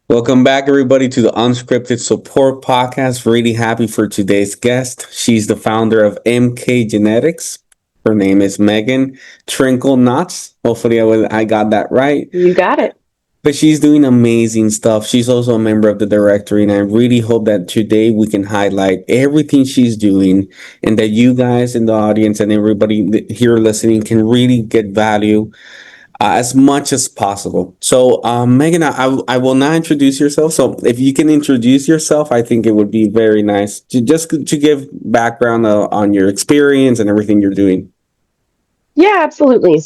Welcome back, everybody, to the Unscripted Support Podcast. Really happy for today's guest. She's the founder of MKGenetix. Her name is Megan Trinkle-Knotts. Hopefully, I got that right. You got it. But she's doing amazing stuff. She's also a member of the directory, and I really hope that today we can highlight everything she's doing and that you guys in the audience and everybody here listening can really get value as much as possible. So, Megan, I will now introduce yourself. So, if you can introduce yourself, I think it would be very nice to give background on your experience and everything you're doing. Yeah, absolutely.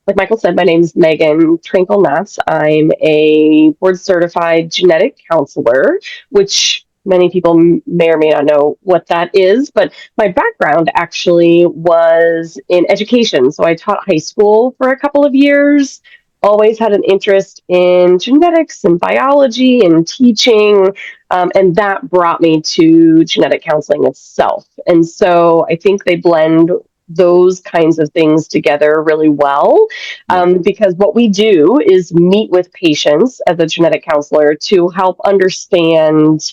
Like Michael said, my name is Megan Trinkle-Knotts. I'm a board certified genetic counselor, which many people may or may not know what that is. But my background actually was in education. So I taught high school for a couple of years, always had an interest in genetics and biology and teaching. And that brought me to genetic counseling itself. And so I think they blend those kinds of things together really well, because what we do is meet with patients as a genetic counselor to help understand,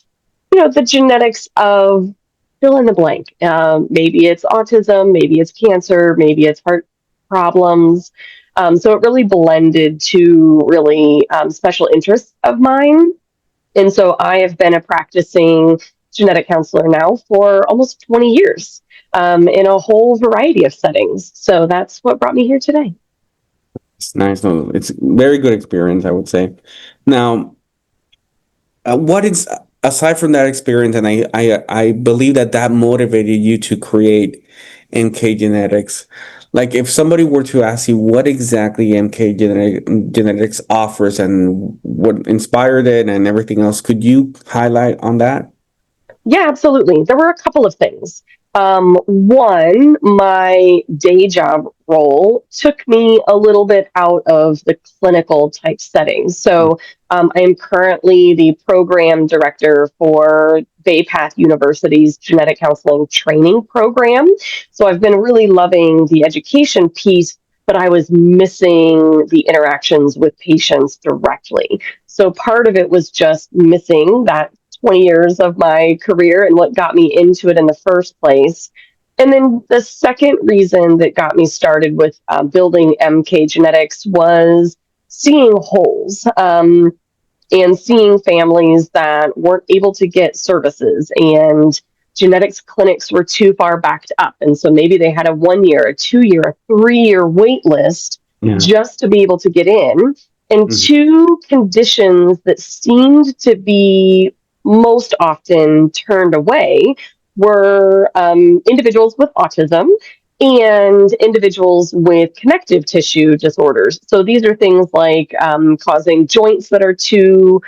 the genetics of fill in the blank. Maybe it's autism, maybe it's cancer, maybe it's heart problems. So it really blended to really special interests of mine. And so I have been a practicing genetic counselor now for almost 20 years, in a whole variety of settings. So that's what brought me here today. It's nice. No, it's a very good experience, I would say. Now, what is aside from that experience, and I believe that motivated you to create MK Genetics. Like, if somebody were to ask you what exactly Genetics offers and what inspired it and everything else, could you highlight on that? Yeah, absolutely. There were a couple of things. One, my day job role took me a little bit out of the clinical type settings. I am currently the program director for Bay Path University's genetic counseling training program. So I've been really loving the education piece, but I was missing the interactions with patients directly. So part of it was just missing that 20 years of my career and what got me into it in the first place. And then the second reason that got me started with building MKGenetix was seeing holes, and seeing families that weren't able to get services, and genetics clinics were too far backed up. And so maybe they had a 1 year, a 2 year, a 3 year wait list just to be able to get in. And two conditions that seemed to be most often turned away were individuals with autism and individuals with connective tissue disorders. So these are things like causing joints that are too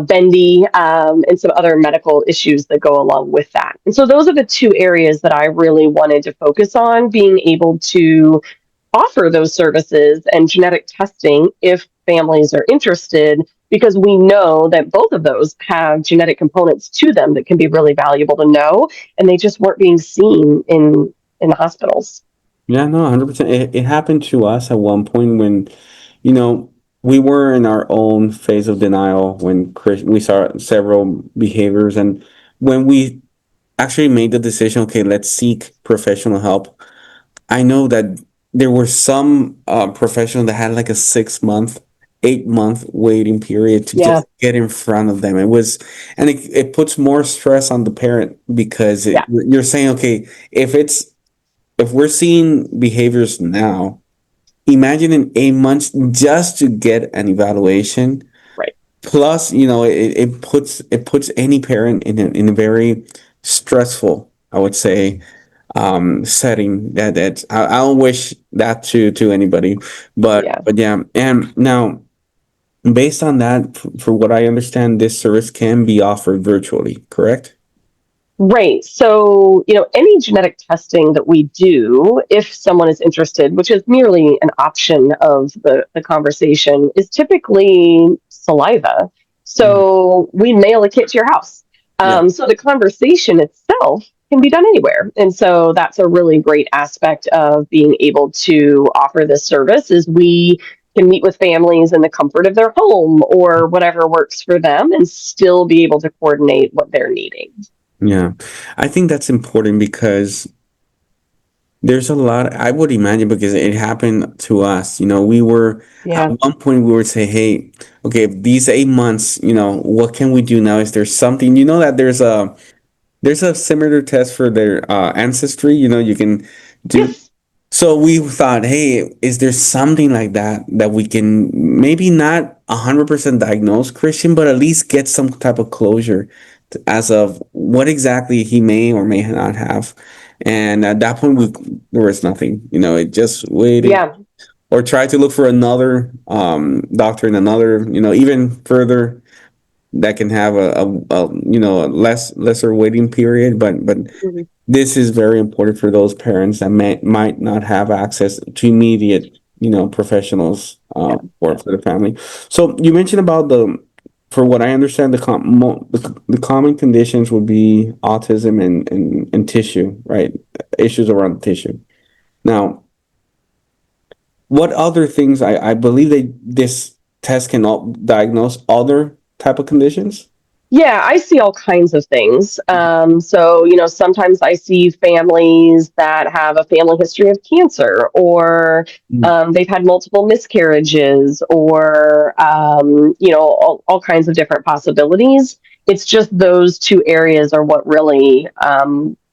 bendy, and some other medical issues that go along with that. And so those are the two areas that I really wanted to focus on, being able to offer those services and genetic testing if families are interested, because we know that both of those have genetic components to them that can be really valuable to know, and they just weren't being seen in hospitals. Yeah, no, 100%. It happened to us at one point when, you know, we were in our own phase of denial when we saw several behaviors. And when we actually made the decision, okay, let's seek professional help. I know that there were some professionals that had like a 6 month, 8 month waiting period to Yeah. just get in front of them. And it puts more stress on the parent because Yeah. you're saying, okay, if we're seeing behaviors now, imagine in 8 months just to get an evaluation. Right. Plus, it puts any parent in a very stressful, I would say, setting that I don't wish that to anybody, but Yeah. but yeah. And now, based on that, for what I understand, this service can be offered virtually, correct? Right. So, any genetic testing that we do, if someone is interested, which is merely an option of the conversation, is typically saliva. So we mail a kit to your house. Yeah. So the conversation itself can be done anywhere. And so that's a really great aspect of being able to offer this service is we can meet with families in the comfort of their home or whatever works for them and still be able to coordinate what they're needing. Yeah. I think that's important because there's a lot, I would imagine, because it happened to us. We were, at Yeah. one point, we would say, hey, okay, these 8 months, what can we do now? Is there something, that there's a similar test for their ancestry, you can do. Yes. So we thought, hey, is there something like that we can maybe not 100% diagnose Christian, but at least get some type of closure as of what exactly he may or may not have. And at that point, there was nothing. It just waited Yeah. or tried to look for another doctor in another, even further that can have a lesser waiting period. But Mhm. this is very important for those parents that might not have access to immediate, professionals Yeah. for the family. So you mentioned about for what I understand, the common conditions would be autism and tissue, right? Issues around the tissue. Now, what other things? I believe this test can diagnose other type of conditions. Yeah, I see all kinds of things. So, sometimes I see families that have a family history of cancer, or Mm. they've had multiple miscarriages, or, all kinds of different possibilities. It's just those two areas are what really Yeah.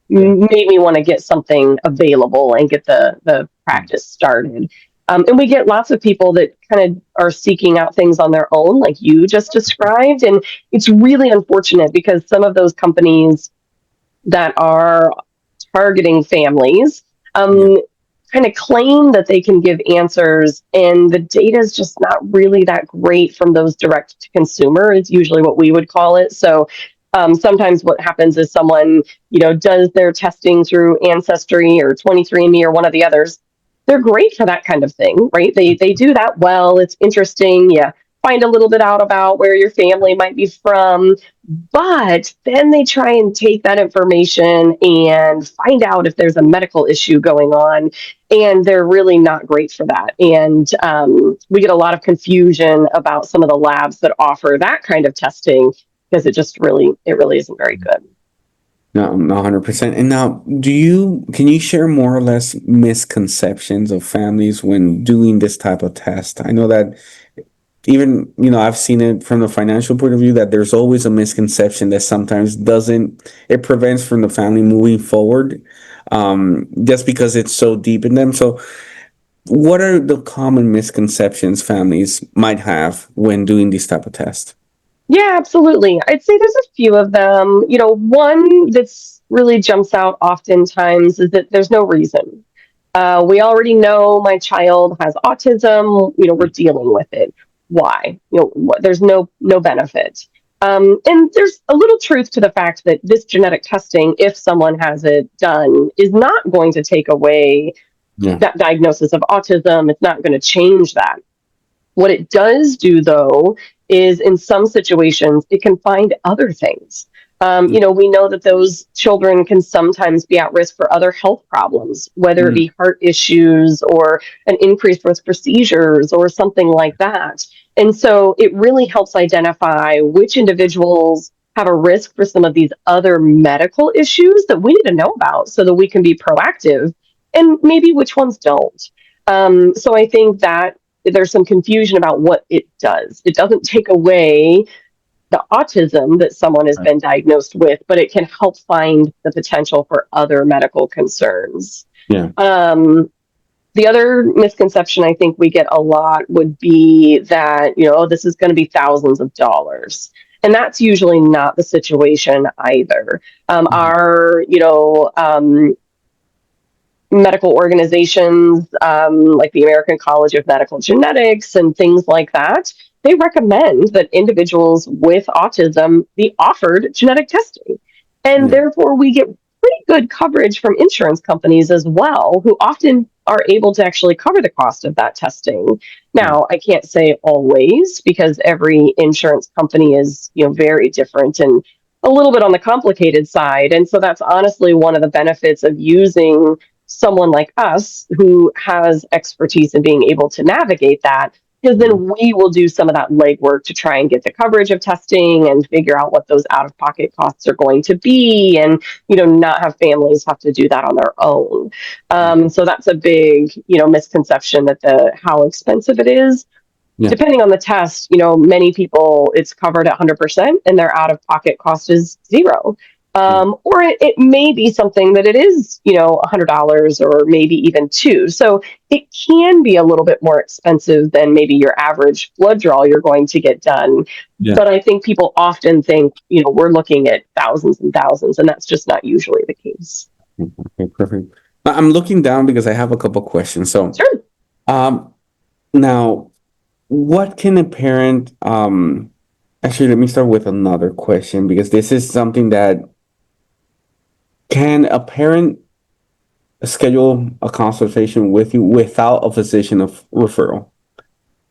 made me want to get something available and get the practice started. And we get lots of people that kind of are seeking out things on their own, like you just described. And it's really unfortunate because some of those companies that are targeting families Yeah. kind of claim that they can give answers, and the data is just not really that great from those direct to consumer, is usually what we would call it. So sometimes what happens is someone, does their testing through Ancestry or 23andMe or one of the others. They're great for that kind of thing, right? They do that well. It's interesting. Yeah, find a little bit out about where your family might be from, but then they try and take that information and find out if there's a medical issue going on, and they're really not great for that. And we get a lot of confusion about some of the labs that offer that kind of testing because it really isn't very good. No, 100%. And now, can you share more or less misconceptions of families when doing this type of test? I know that even, I've seen it from the financial point of view that there's always a misconception that sometimes it prevents from the family moving forward, just because it's so deep in them. So what are the common misconceptions families might have when doing this type of test? Yeah, absolutely. I'd say there's a few of them. One that's really jumps out oftentimes is that there's no reason. We already know my child has autism. We're dealing with it. Why? There's no benefit. And there's a little truth to the fact that this genetic testing, if someone has it done, is not going to take away Yeah. that diagnosis of autism. It's not going to change that. What it does do, though, is in some situations, it can find other things. We know that those children can sometimes be at risk for other health problems, whether it Mm. be heart issues or an increased risk for seizures or something like that. And so it really helps identify which individuals have a risk for some of these other medical issues that we need to know about so that we can be proactive, and maybe which ones don't. So I think that there's some confusion about what it does. It doesn't take away the autism that someone has Right. been diagnosed with, but it can help find the potential for other medical concerns. Yeah. The other misconception I think we get a lot would be that, this is going to be thousands of dollars. And that's usually not the situation either. Mhm. Our, medical organizations like the American College of Medical Genetics and things like that, they recommend that individuals with autism be offered genetic testing. And Yeah. therefore, we get pretty good coverage from insurance companies as well, who often are able to actually cover the cost of that testing. Yeah. Now, I can't say always because every insurance company is, very different and a little bit on the complicated side. And so that's honestly one of the benefits of using someone like us who has expertise in being able to navigate that. because then we will do some of that legwork to try and get the coverage of testing and figure out what those out-of-pocket costs are going to be, and not have families have to do that on their own. So that's a big misconception, that the how expensive it is. Yeah. Depending on the test, many people, it's covered at 100% and their out-of-pocket cost is zero. Or it may be something that it is, $100 or maybe even two. So it can be a little bit more expensive than maybe your average blood draw you're going to get done. Yeah. But I think people often think, we're looking at thousands and thousands, and that's just not usually the case. Okay, perfect. I'm looking down because I have a couple questions. So, Sure. Now, what can a parent, actually, let me start with another question, because this is something that, can a parent schedule a consultation with you without a physician of referral?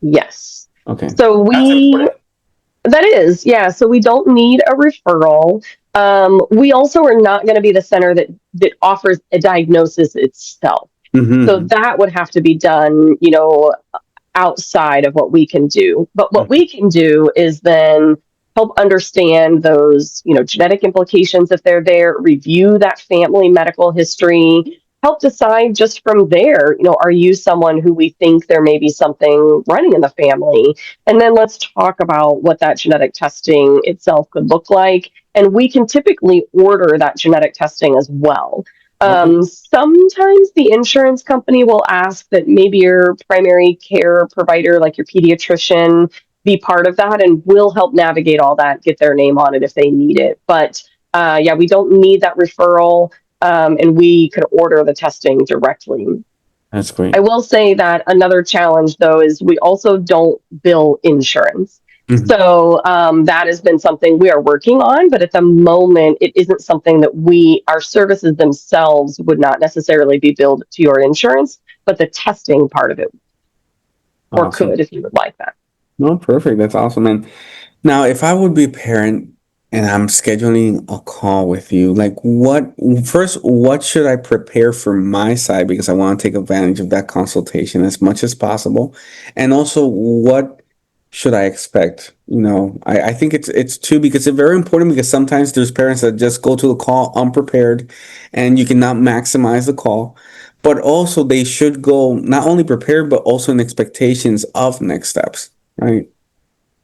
Yes. Okay. So that is, yeah. So we don't need a referral. We also are not going to be the center that offers a diagnosis itself. So that would have to be done, outside of what we can do. But what we can do is then help understand those, genetic implications if they're there, review that family medical history, help decide just from there, are you someone who we think there may be something running in the family? And then let's talk about what that genetic testing itself could look like. And we can typically order that genetic testing as well. Sometimes the insurance company will ask that maybe your primary care provider, like your pediatrician, be part of that, and we'll help navigate all that, get their name on it if they need it. But yeah, we don't need that referral, and we could order the testing directly. That's great. I will say that another challenge, though, is we also don't bill insurance. So that has been something we are working on, but at the moment, it isn't something that our services themselves would not necessarily be billed to your insurance, but the testing part of it, or could, if you would like that. No, perfect. That's awesome. And now, if I would be a parent and I'm scheduling a call with you, like what should I prepare for my side? Because I want to take advantage of that consultation as much as possible. And also, what should I expect? I think it's too, because it's very important, because sometimes there's parents that just go to the call unprepared and you cannot maximize the call. But also they should go not only prepared, but also in expectations of next steps, right?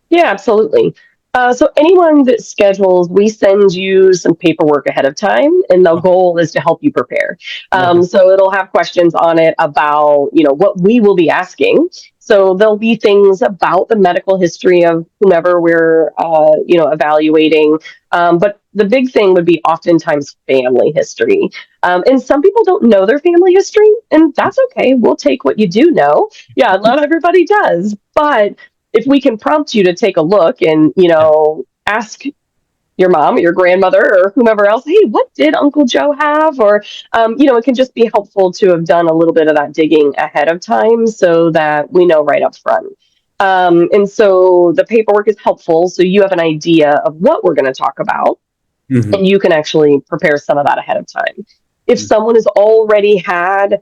Yeah, absolutely. So anyone that schedules, we send you some paperwork ahead of time, and the goal is to help you prepare. So it'll have questions on it about, what we will be asking. So there'll be things about the medical history of whomever we're, evaluating. But the big thing would be oftentimes family history. And some people don't know their family history, and that's okay. We'll take what you do know. Yeah, not everybody does, but if we can prompt you to take a look and, ask your mom or your grandmother or whomever else, hey, what did Uncle Joe have? Or, it can just be helpful to have done a little bit of that digging ahead of time so that we know right up front. And so the paperwork is helpful. So you have an idea of what we're going to talk about, and you can actually prepare some of that ahead of time. If someone has already had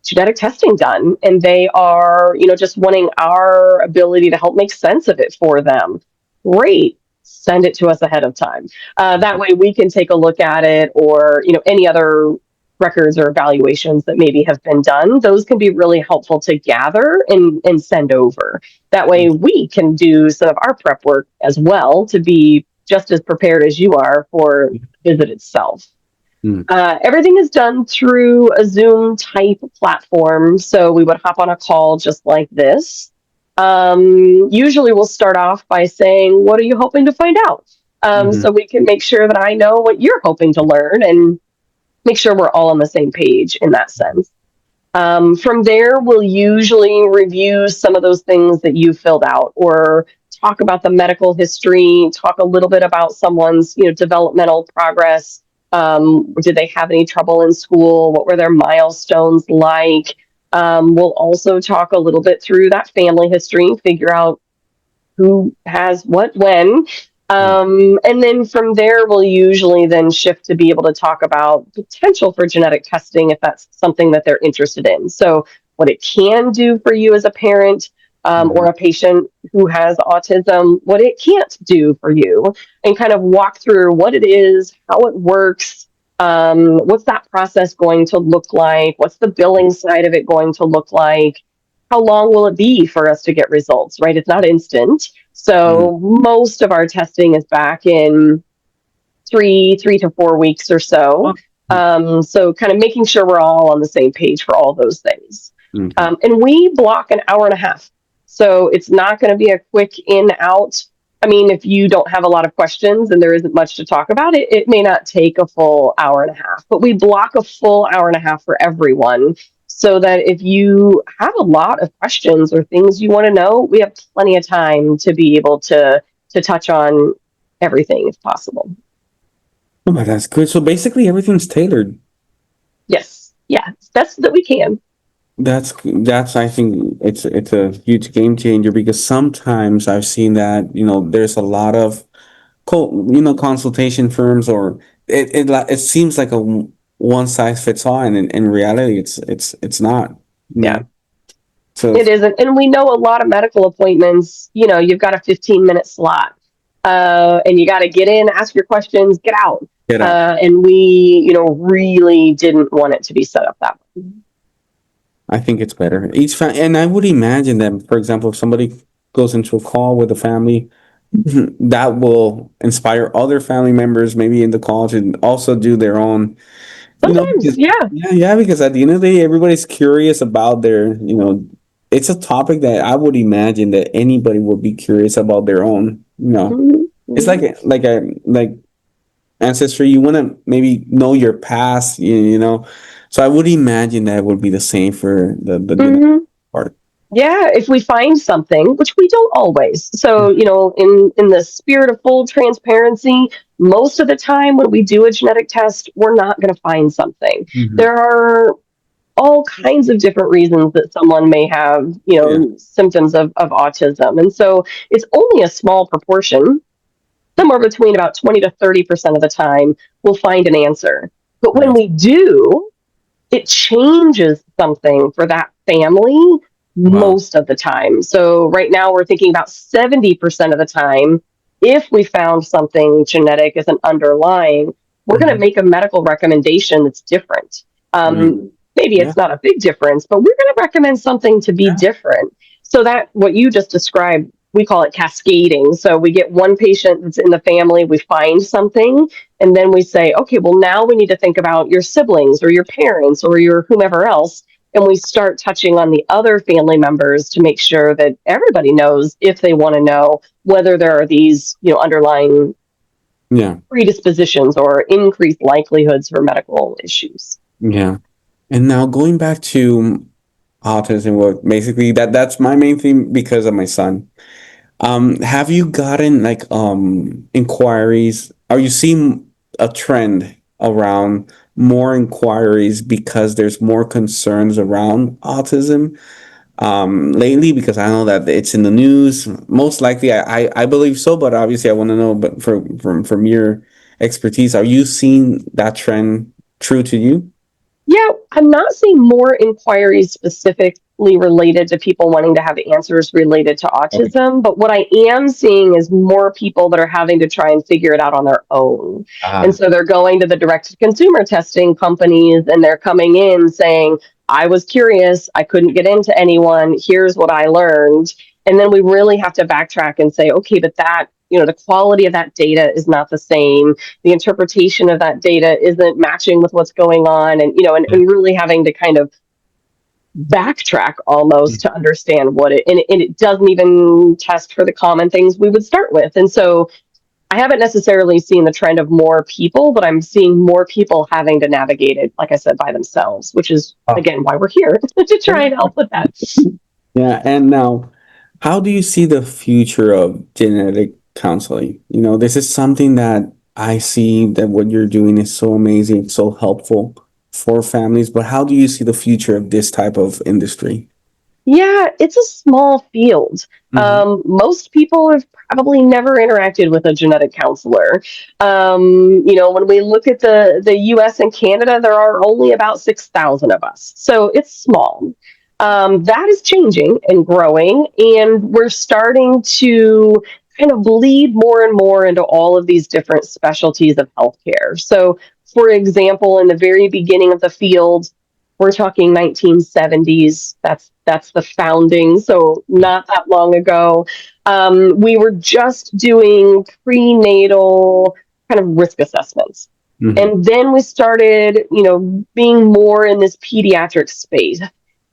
genetic testing done and they are, just wanting our ability to help make sense of it for them, great, send it to us ahead of time. That way we can take a look at it, or, any other records or evaluations that maybe have been done. Those can be really helpful to gather and send over. That way we can do some of our prep work as well to be just as prepared as you are for the visit itself. Everything is done through a Zoom type platform. So we would hop on a call just like this. Usually we'll start off by saying, what are you hoping to find out? So we can make sure that I know what you're hoping to learn and make sure we're all on the same page in that sense. From there, we'll usually review some of those things that you filled out, or talk about the medical history, talk a little bit about someone's, developmental progress. Did they have any trouble in school? What were their milestones like? We'll also talk a little bit through that family history, figure out who has what when. And then from there, we'll usually then shift to be able to talk about potential for genetic testing if that's something that they're interested in. So what it can do for you as a parent, or a patient who has autism, what it can't do for you, and kind of walk through what it is, how it works, what's that process going to look like, what's the billing side of it going to look like, how long will it be for us to get results, right? It's not instant. Mhm. So most of our testing is back in three to 4 weeks or so. So kind of making sure we're all on the same page for all those things. Okay. And we block an hour and a half. So it's not going to be a quick in out. I mean, if you don't have a lot of questions and there isn't much to talk about, it may not take a full hour and a half, but we block a full hour and a half for everyone so that if you have a lot of questions or things you want to know, we have plenty of time to be able to touch on everything if possible. Oh my, that's good. So basically everything's tailored. Yes. Yeah. Best that we can. That's I think it's a huge game changer because sometimes I've seen that, there's a lot of consultation firms or it seems like a one size fits all, and in reality it's not, you Yeah. know. So It isn't. And we know a lot of medical appointments, you've got a 15-minute slot. And you got to get in, ask your questions, get out. get out. And we, really didn't want it to be set up that way. I think it's better. And I would imagine that, for example, if somebody goes into a call with a family, that will inspire other family members, maybe in the call, to also do their own, Sometimes, because yeah. yeah, because at the end of the day, everybody's curious about their. It's a topic that I would imagine that anybody would be curious about their own. Mm-hmm. It's Mm-hmm. like ancestry. You want to maybe know your past, So I would imagine that would be the same for the genetic Mm-hmm. part. Yeah, if we find something, which we don't always. So, in the spirit of full transparency, most of the time when we do a genetic test, we're not going to find something. Mhm. There are all kinds of different reasons that someone may have, Yeah. symptoms of autism. And so it's only a small proportion, somewhere between about 20 to 30% of the time, we'll find an answer. But when Right. we do, it changes something for that family Wow. most of the time. So right now we're thinking about 70% of the time, if we found something genetic as an underlying, we're going to Mhm. make a medical recommendation that's different. Right. Maybe Yeah. it's not a big difference, but we're going to recommend something to be Yeah. different. So that what you just described, we call it cascading. So we get one patient that's in the family, we find something, and then we say, okay, well, now we need to think about your siblings or your parents or your whomever else. And we start touching on the other family members to make sure that everybody knows, if they want to know, whether there are these, underlying Yeah. predispositions or increased likelihoods for medical issues. Yeah. And now going back to autism, what basically that's my main theme because of my son. Have you gotten like inquiries? Are you seeing a trend around more inquiries because there's more concerns around autism lately? Because I know that it's in the news. Most likely, I believe so, but obviously, I want to know. But from your expertise, are you seeing that trend true to you? Yeah, I'm not seeing more inquiries specifically related to people wanting to have answers related to Okay. autism, but what I am seeing is more people that are having to try and figure it out on their own. And Ah. so they're going to the direct to consumer testing companies and they're coming in saying, I was curious, I couldn't get into anyone, here's what I learned. And then we really have to backtrack and say, okay, but that, the quality of that data is not the same, the interpretation of that data isn't matching with what's going on, and really having to kind of backtrack almost to understand what and it doesn't even test for the common things we would start with. And so I haven't necessarily seen the trend of more people, but I'm seeing more people having to navigate it, like I said, by themselves, which is Oh. again why we're here to try and help with that. Yeah, and now, how do you see the future of genetic counseling? This is something that I see that what you're doing is so amazing, so helpful for families, but how do you see the future of this type of industry? Yeah, it's a small field. Hmm. Most people have probably never interacted with a genetic counselor. When we look at the U.S. and Canada, there are only about 6,000 of us, so it's small. That is changing and growing, and we're starting to kind of bleed more and more into all of these different specialties of healthcare. So, for example, in the very beginning of the field, we're talking 1970s. That's the founding, so not that long ago. We were just doing prenatal kind of risk assessments. Hmm. And then we started, being more in this pediatric space.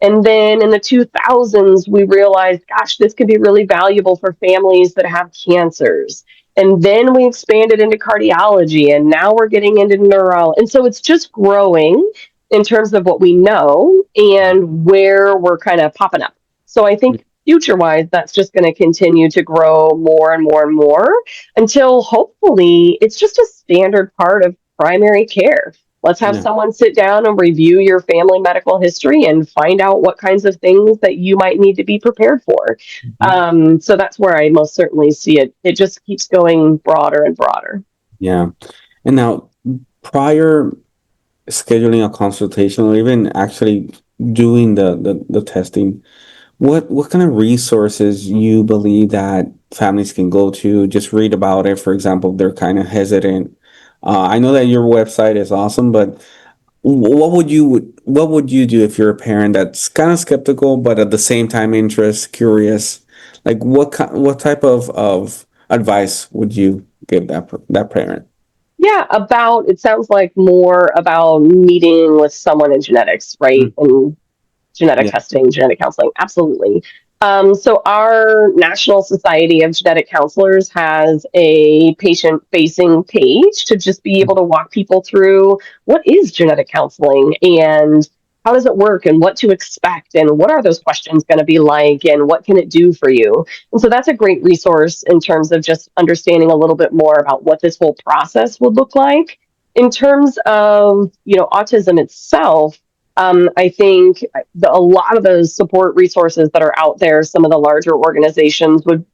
And then in the 2000s, we realized, gosh, this could be really valuable for families that have cancers. And then we expanded into cardiology, and now we're getting into neurology. And so it's just growing in terms of what we know and where we're kind of popping up. So I think future wise, that's just going to continue to grow more and more and more until hopefully it's just a standard part of primary care. Let's have Yeah. someone sit down and review your family medical history and find out what kinds of things that you might need to be prepared for. Mhm. So that's where I most certainly see it. It just keeps going broader and broader. Yeah. And now, prior scheduling a consultation or even actually doing the testing, what kind of resources you believe that families can go to? Just read about it. For example, if they're kind of hesitant. I know that your website is awesome, but what would you do if you're a parent that's kind of skeptical, but at the same time interested, curious? Like what type of advice would you give that parent? Yeah, it sounds like more about meeting with someone in genetics, right? Mm. And genetic Yeah. testing, genetic counseling. Absolutely. So, our National Society of Genetic Counselors has a patient facing page to just be able to walk people through what is genetic counseling and how does it work and what to expect and what are those questions going to be like and what can it do for you. And so that's a great resource in terms of just understanding a little bit more about what this whole process would look like. In terms of autism itself, I think a lot of those support resources that are out there, some of the larger organizations would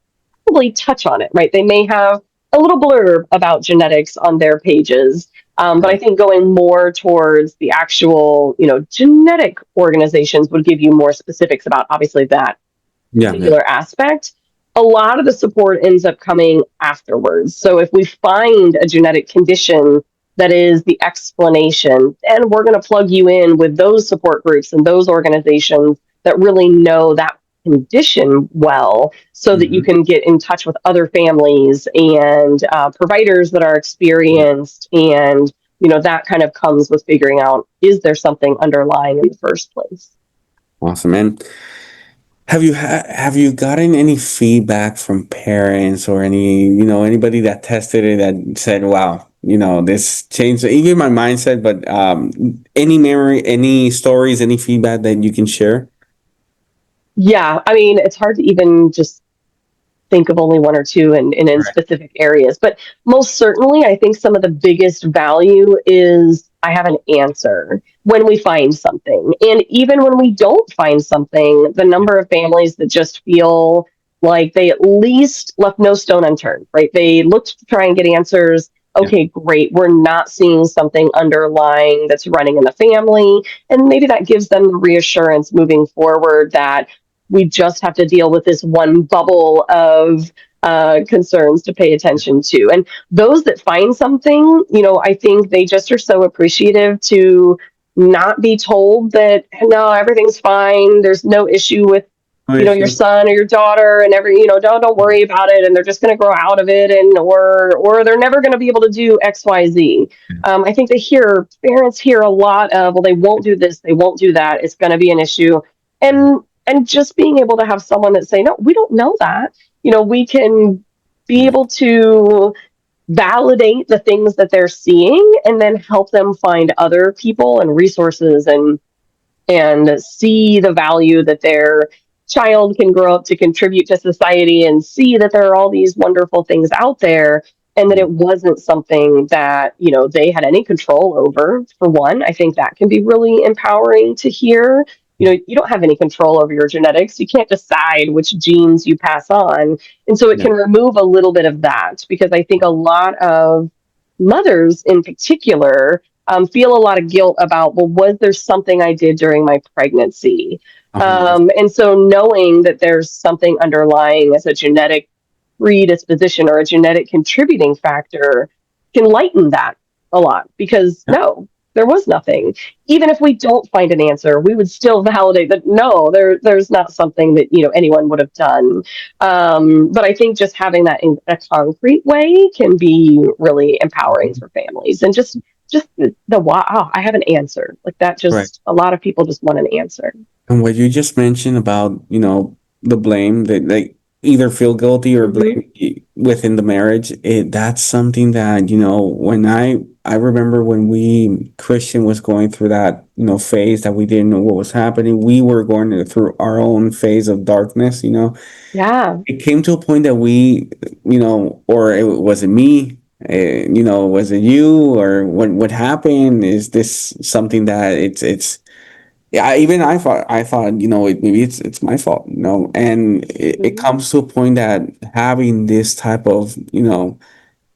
probably touch on it, right? They may have a little blurb about genetics on their pages, but I Yeah. think going more towards the actual, genetic organizations would give you more specifics about obviously that Yeah. Yeah. particular aspect. A lot of the support ends up coming afterwards. So if we find a genetic condition that is the explanation, then we're going to plug you in with those support groups and those organizations that really know that condition well so that you Hmm. can get in touch with other families and providers that are experienced and that kind of comes with figuring out, is there something underlying in the first place. Awesome. And have you gotten any feedback from parents or anybody that tested it that said, "Wow, this changed even my mindset"? But any memory, any stories, any feedback that you can share? Yeah, I mean, it's hard to even just think of only one or two in Right. specific areas. But most certainly, I think some of the biggest value is I have an answer when we find something. And even when we don't find something, the Yeah. number of families that just feel like they at least left no stone unturned, right? They looked to try and get answers. Yeah. Okay, great. We're not seeing something underlying that's running in the family. And maybe that gives them the reassurance moving forward that we just have to deal with this one bubble of concerns to pay attention to. And those that find something, I think they just are so appreciative to not be told that no, everything's fine. There's no issue with No your issue. son or your daughter, and don't worry about it, and they're just going to grow out of it, and or they're never going to be able to do XYZ. I think parents hear a lot of, well, they won't do this, they won't do that, it's going to be an issue, and just being able to have someone that say, no, we don't know that. We can be Yeah. able to validate the things that they're seeing and then help them find other people and resources and see the value that their child can grow up to contribute to society and see that there are all these wonderful things out there and that Yeah. it wasn't something that they had any control over. For one, I think that can be really empowering to hear. You don't have any control over your genetics. You can't decide which genes you pass on, and so it Yeah. can remove a little bit of that, because I think a lot of mothers in particular feel a lot of guilt about, well, was there something I did during my pregnancy? 100%. And so knowing that there's something underlying as a genetic predisposition or a genetic contributing factor can lighten that a lot, because Yeah, no, there was nothing. Even if we don't find an answer, we would still validate that no, there's not something that anyone would have done. But I think just having that in a concrete way can be really empowering for families, and just the wow, I have an answer like that. right. Just a lot of people just want an answer. And what you just mentioned about, the blame that they either feel guilty or Hmm. blame within the marriage, that's something that, when I remember when Christian was going through that, phase that we didn't know what was happening. We were going through our own phase of darkness. Yeah. It came to a point that or it was it me, was it you, or what happened? Is this something that it's yeah, I thought, maybe it's my fault, and it Hmm. comes to a point that having this type of,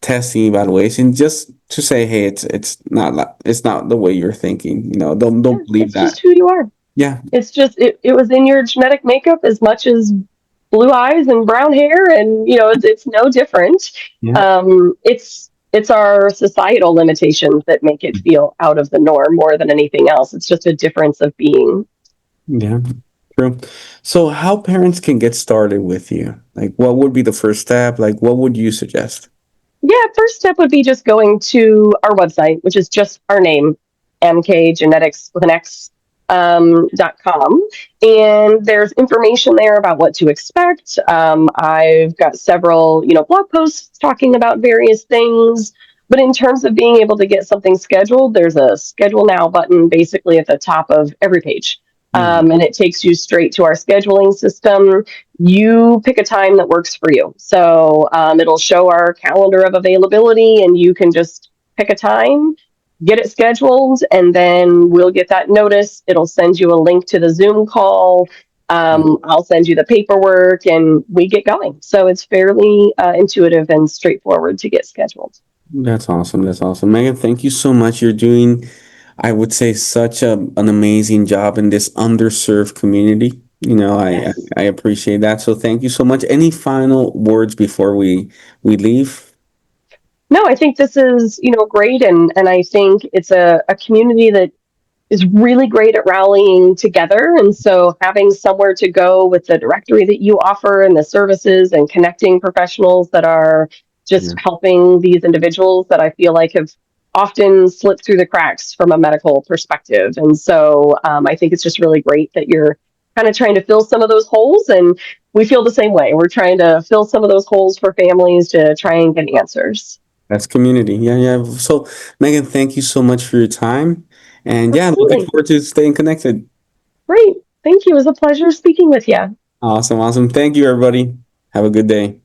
testing evaluation, just to say, hey, it's not the way you're thinking, Yeah, don't believe it's that. just who you are. Yeah, It's just it was in your genetic makeup as much as blue eyes and brown hair, and it's no different. yeah, It's our societal limitations that make it feel out of the norm more than anything else. It's just a difference of being. yeah, true. So how parents can get started with you? Like, what would be the first step? Like, what would you suggest? Yeah, first step would be just going to our website, which is just our name, MKGenetix with an X, .com. And there's information there about what to expect. I've got several, blog posts talking about various things. But in terms of being able to get something scheduled, there's a schedule now button basically at the top of every page. Mm, And it takes you straight to our scheduling system. You pick a time that works for you. So it'll show our calendar of availability, and you can just pick a time, get it scheduled, and then we'll get that notice. It'll send you a link to the Zoom call. I'll send you the paperwork, and we get going. So it's fairly intuitive and straightforward to get scheduled. that's awesome. That's awesome. Megan, thank you so much. You're doing, I would say, such an amazing job in this underserved community. Yes. I appreciate that. So thank you so much. Any final words before we leave? No, I think this is great, and I think it's a community that is really great at rallying together. And so having somewhere to go with the directory that you offer and the services and connecting professionals that are just Yeah, helping these individuals that I feel like have often slipped through the cracks from a medical perspective. And so I think it's just really great that you're kind of trying to fill some of those holes. And we feel the same way. We're trying to fill some of those holes for families to try and get answers. that's community. Yeah, yeah. So Megan, thank you so much for your time. And yeah, looking Absolutely. forward to staying connected. Great. Thank you. It was a pleasure speaking with you. Awesome, awesome. Thank you, everybody. Have a good day.